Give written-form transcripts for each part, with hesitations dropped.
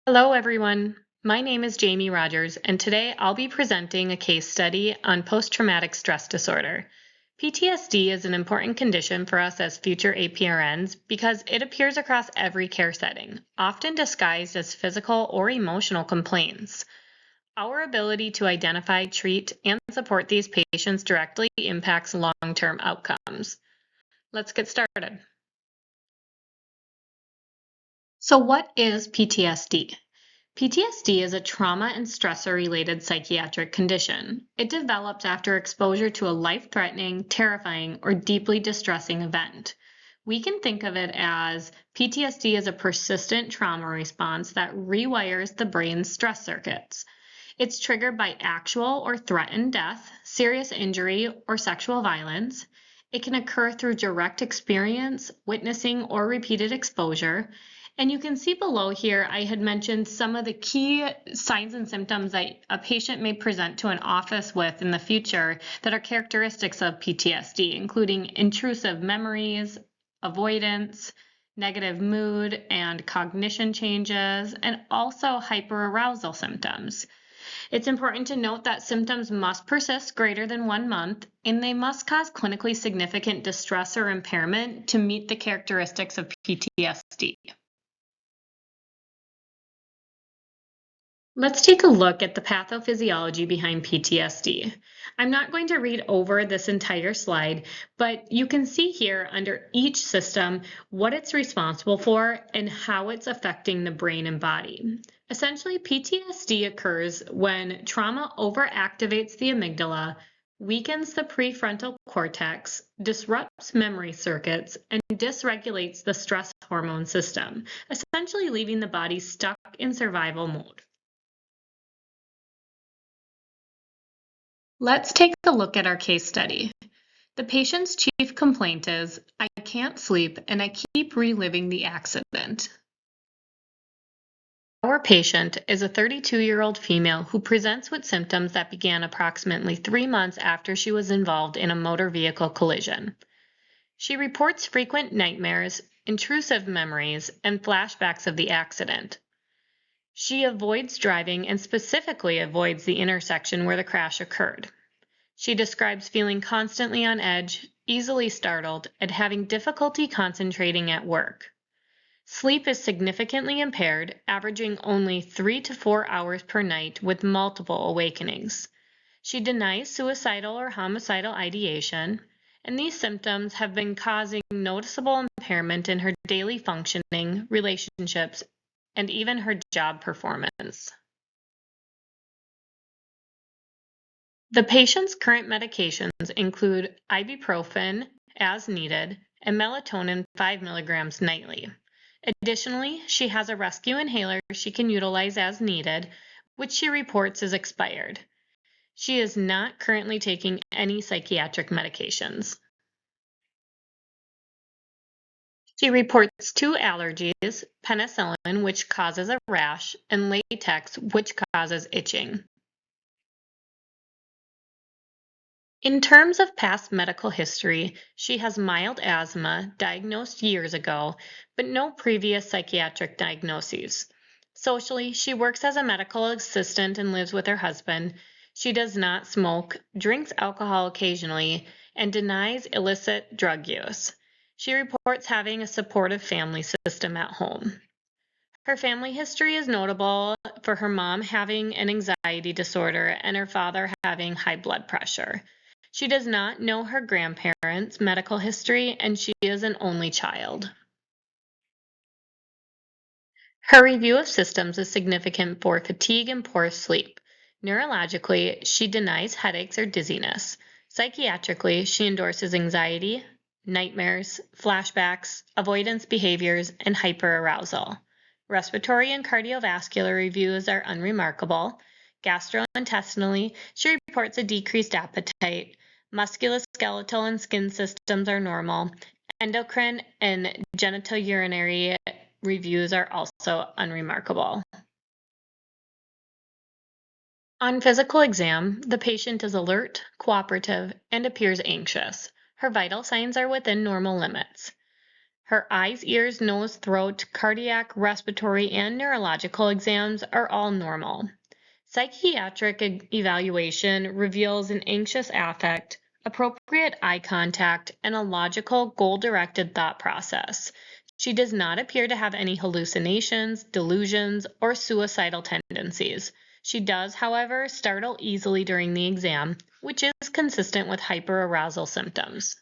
Hello, everyone. My name is Jamie Rogers, and today I'll be presenting a case study on post-traumatic stress disorder. PTSD is an important condition for us as future APRNs because it appears across every care setting, often disguised as physical or emotional complaints. Our ability to identify, treat, and support these patients directly impacts long-term outcomes. Let's get started. So, what is PTSD? PTSD is a trauma and stressor-related psychiatric condition. It develops after exposure to a life-threatening, terrifying, or deeply distressing event. We can think of it as PTSD is a persistent trauma response that rewires the brain's stress circuits. It's triggered by actual or threatened death, serious injury, or sexual violence. It can occur through direct experience, witnessing, or repeated exposure. And you can see below here, I had mentioned some of the key signs and symptoms that a patient may present to an office with in the future that are characteristics of PTSD, including intrusive memories, avoidance, negative mood and cognition changes, and also hyperarousal symptoms. It's important to note that symptoms must persist greater than 1 month, and they must cause clinically significant distress or impairment to meet the characteristics of PTSD. Let's take a look at the pathophysiology behind PTSD. I'm not going to read over this entire slide, but you can see here under each system what it's responsible for and how it's affecting the brain and body. Essentially, PTSD occurs when trauma overactivates the amygdala, weakens the prefrontal cortex, disrupts memory circuits, and dysregulates the stress hormone system, essentially leaving the body stuck in survival mode. Let's take a look at our case study. The patient's chief complaint is, I can't sleep and I keep reliving the accident. Our patient is a 32-year-old female who presents with symptoms that began approximately 3 months after she was involved in a motor vehicle collision. She reports frequent nightmares, intrusive memories, and flashbacks of the accident. She avoids driving and specifically avoids the intersection where the crash occurred. She describes feeling constantly on edge, easily startled, and having difficulty concentrating at work. Sleep is significantly impaired, averaging only 3 to 4 hours per night with multiple awakenings. She denies suicidal or homicidal ideation, and these symptoms have been causing noticeable impairment in her daily functioning, relationships, and even her job performance. The patient's current medications include ibuprofen as needed and melatonin 5 milligrams nightly. Additionally, she has a rescue inhaler she can utilize as needed, which she reports is expired. She is not currently taking any psychiatric medications. She reports 2 allergies, penicillin, which causes a rash, and latex, which causes itching. In terms of past medical history, she has mild asthma diagnosed years ago, but no previous psychiatric diagnoses. Socially, she works as a medical assistant and lives with her husband. She does not smoke, drinks alcohol occasionally, and denies illicit drug use. She reports having a supportive family system at home. Her family history is notable for her mom having an anxiety disorder and her father having high blood pressure. She does not know her grandparents' medical history, and she is an only child. Her review of systems is significant for fatigue and poor sleep. Neurologically, she denies headaches or dizziness. Psychiatrically, she endorses anxiety, nightmares, flashbacks, avoidance behaviors, and hyperarousal. Respiratory and cardiovascular reviews are unremarkable. Gastrointestinally, she reports a decreased appetite. Musculoskeletal and skin systems are normal. Endocrine and genitourinary reviews are also unremarkable. On physical exam, the patient is alert, cooperative, and appears anxious. Her vital signs are within normal limits. Her eyes, ears, nose, throat, cardiac, respiratory, and neurological exams are all normal. Psychiatric evaluation reveals an anxious affect, appropriate eye contact, and a logical, goal-directed thought process. She does not appear to have any hallucinations, delusions, or suicidal tendencies. She does, however, startle easily during the exam, which is consistent with hyperarousal symptoms.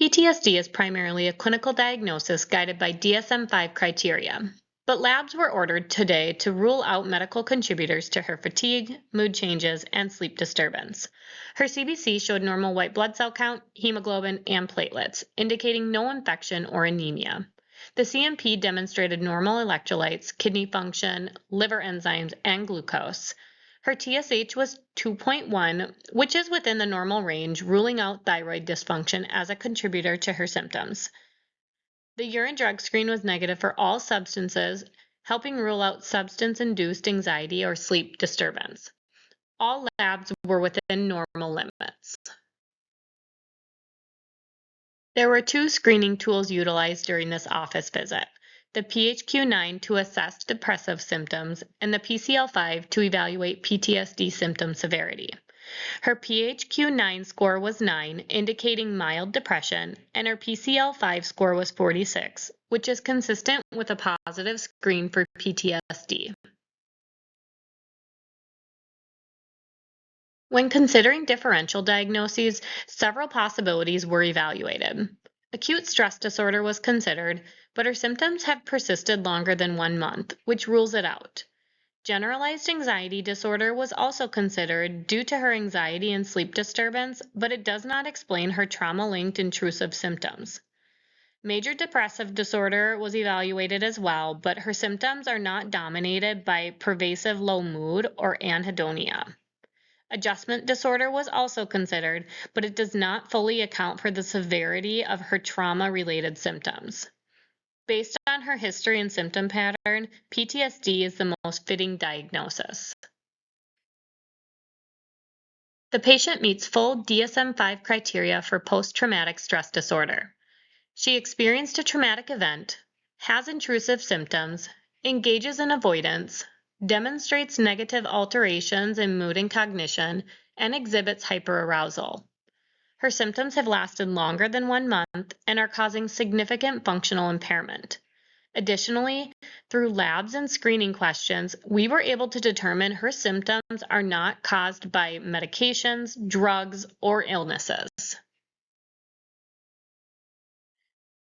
PTSD is primarily a clinical diagnosis guided by DSM-5 criteria, but labs were ordered today to rule out medical contributors to her fatigue, mood changes, and sleep disturbance. Her CBC showed normal white blood cell count, hemoglobin, and platelets, indicating no infection or anemia. The CMP demonstrated normal electrolytes, kidney function, liver enzymes, and glucose. Her TSH was 2.1, which is within the normal range, ruling out thyroid dysfunction as a contributor to her symptoms. The urine drug screen was negative for all substances, helping rule out substance-induced anxiety or sleep disturbance. All labs were within normal limits. There were two screening tools utilized during this office visit: the PHQ-9 to assess depressive symptoms and the PCL-5 to evaluate PTSD symptom severity. Her PHQ-9 score was 9, indicating mild depression, and her PCL-5 score was 46, which is consistent with a positive screen for PTSD. When considering differential diagnoses, several possibilities were evaluated. Acute stress disorder was considered, but her symptoms have persisted longer than 1 month, which rules it out. Generalized anxiety disorder was also considered due to her anxiety and sleep disturbance, but it does not explain her trauma-linked intrusive symptoms. Major depressive disorder was evaluated as well, but her symptoms are not dominated by pervasive low mood or anhedonia. Adjustment disorder was also considered, but it does not fully account for the severity of her trauma-related symptoms. Based on her history and symptom pattern, PTSD is the most fitting diagnosis. The patient meets full DSM-5 criteria for post-traumatic stress disorder. She experienced a traumatic event, has intrusive symptoms, engages in avoidance, demonstrates negative alterations in mood and cognition, and exhibits hyperarousal. Her symptoms have lasted longer than 1 month and are causing significant functional impairment. Additionally, through labs and screening questions, we were able to determine her symptoms are not caused by medications, drugs, or illnesses.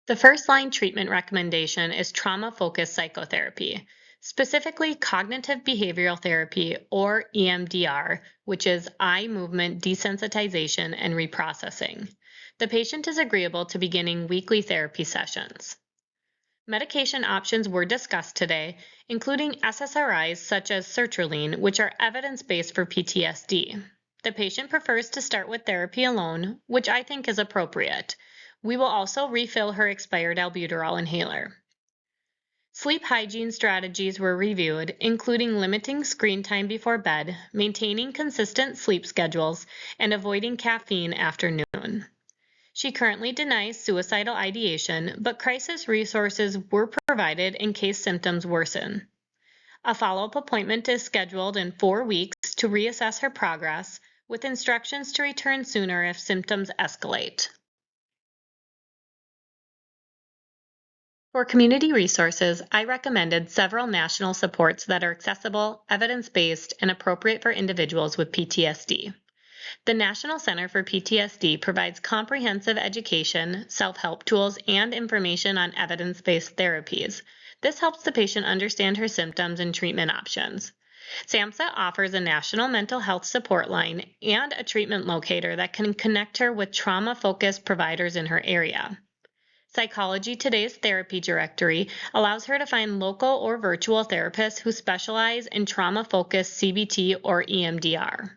The first-line treatment recommendation is trauma-focused psychotherapy, specifically cognitive behavioral therapy, or EMDR, which is eye movement desensitization and reprocessing. The patient is agreeable to beginning weekly therapy sessions. Medication options were discussed today, including SSRIs such as sertraline, which are evidence-based for PTSD. The patient prefers to start with therapy alone, which I think is appropriate. We will also refill her expired albuterol inhaler. Sleep hygiene strategies were reviewed, including limiting screen time before bed, maintaining consistent sleep schedules, and avoiding caffeine after noon. She currently denies suicidal ideation, but crisis resources were provided in case symptoms worsen. A follow-up appointment is scheduled in 4 weeks to reassess her progress, with instructions to return sooner if symptoms escalate. For community resources, I recommended several national supports that are accessible, evidence-based, and appropriate for individuals with PTSD. The National Center for PTSD provides comprehensive education, self-help tools, and information on evidence-based therapies. This helps the patient understand her symptoms and treatment options. SAMHSA offers a national mental health support line and a treatment locator that can connect her with trauma-focused providers in her area. Psychology Today's therapy directory allows her to find local or virtual therapists who specialize in trauma-focused CBT or EMDR.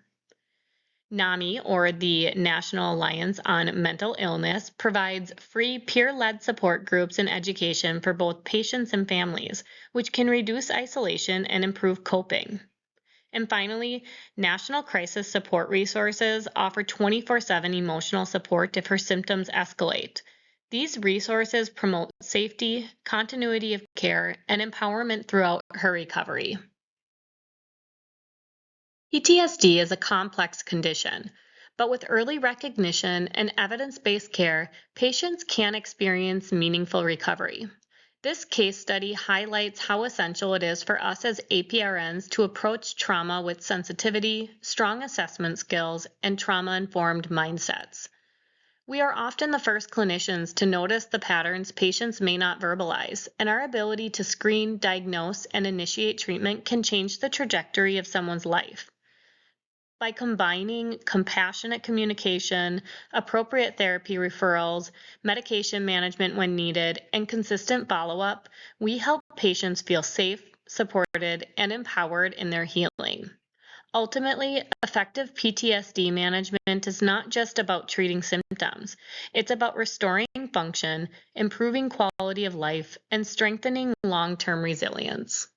NAMI, or the National Alliance on Mental Illness, provides free peer-led support groups and education for both patients and families, which can reduce isolation and improve coping. And finally, National Crisis Support Resources offer 24/7 emotional support if her symptoms escalate. These resources promote safety, continuity of care, and empowerment throughout her recovery. PTSD is a complex condition, but with early recognition and evidence-based care, patients can experience meaningful recovery. This case study highlights how essential it is for us as APRNs to approach trauma with sensitivity, strong assessment skills, and trauma-informed mindsets. We are often the first clinicians to notice the patterns patients may not verbalize, and our ability to screen, diagnose, and initiate treatment can change the trajectory of someone's life. By combining compassionate communication, appropriate therapy referrals, medication management when needed, and consistent follow-up, we help patients feel safe, supported, and empowered in their healing. Ultimately, effective PTSD management is not just about treating symptoms. It's about restoring function, improving quality of life, and strengthening long-term resilience.